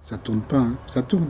Ça tourne pas, hein. Ça tourne.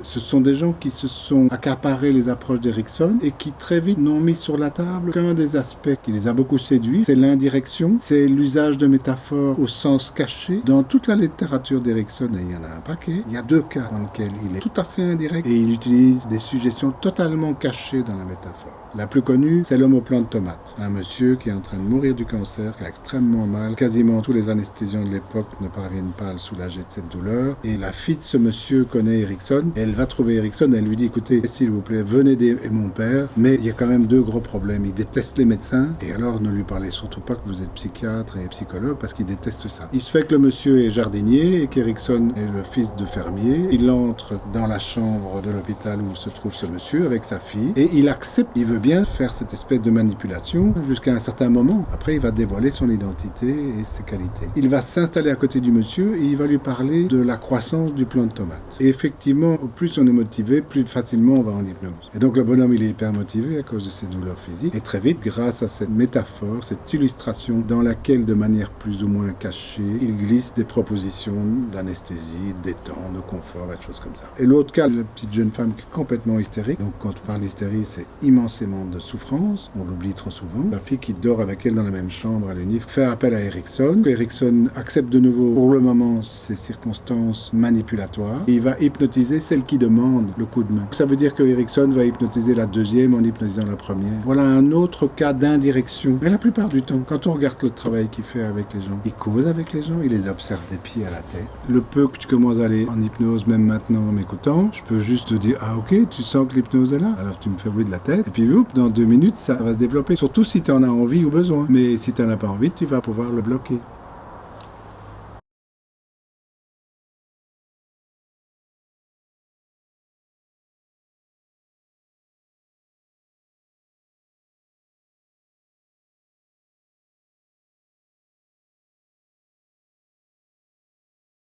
Ce sont des gens qui se sont accaparés les approches d'Erikson et qui très vite n'ont mis sur la table qu'un des aspects qui les a beaucoup séduits, c'est l'indirection, c'est l'usage de métaphores au sens caché. Dans toute la littérature d'Erikson, et il y en a un paquet, il y a 2 cas dans lesquels il est tout à fait indirect et il utilise des suggestions totalement cachées dans la métaphore. La plus connue, c'est l'homme au plant de tomate. Un monsieur qui est en train de mourir du cancer, qui a extrêmement mal. Quasiment tous les anesthésiens de l'époque ne parviennent pas à le soulager de cette douleur. Et la fille de ce monsieur connaît Erikson. Elle va trouver Erikson et elle lui dit, écoutez, s'il vous plaît, venez aider mon père. Mais il y a quand même 2 gros problèmes. Il déteste les médecins. Et alors, ne lui parlez surtout pas que vous êtes psychiatre et psychologue parce qu'il déteste ça. Il se fait que le monsieur est jardinier et qu'Erikson est le fils de fermier. Il entre dans la chambre de l'hôpital où se trouve ce monsieur avec sa fille. Et il accepte, il veut bien faire cette espèce de manipulation jusqu'à un certain moment. Après, il va dévoiler son identité et ses qualités. Il va s'installer à côté du monsieur et il va lui parler de la croissance du plant de tomate. Et effectivement, plus on est motivé, plus facilement on va en hypnose. Et donc le bonhomme, il est hyper motivé à cause de ses douleurs physiques. Et très vite, grâce à cette métaphore, cette illustration dans laquelle, de manière plus ou moins cachée, il glisse des propositions d'anesthésie, de détente, de confort, des choses comme ça. Et l'autre cas, la petite jeune femme qui est complètement hystérique. Donc quand on parle d'hystérie, c'est immensément de souffrance, on l'oublie trop souvent. La fille qui dort avec elle dans la même chambre à l'UNIF fait appel à Erikson. Erikson accepte de nouveau, pour le moment, ces circonstances manipulatoires. Et il va hypnotiser celle qui demande le coup de main. Ça veut dire que Erikson va hypnotiser la deuxième en hypnotisant la première. Voilà un autre cas d'indirection. Mais la plupart du temps, quand on regarde le travail qu'il fait avec les gens, il cause avec les gens, il les observe des pieds à la tête. Le peu que tu commences à aller en hypnose, même maintenant en m'écoutant, je peux juste te dire, ah ok, tu sens que l'hypnose est là, alors tu me fais bruit de la tête, et puis dans 2 minutes, ça va se développer, surtout si tu en as envie ou besoin. Mais si tu n'en as pas envie, tu vas pouvoir le bloquer.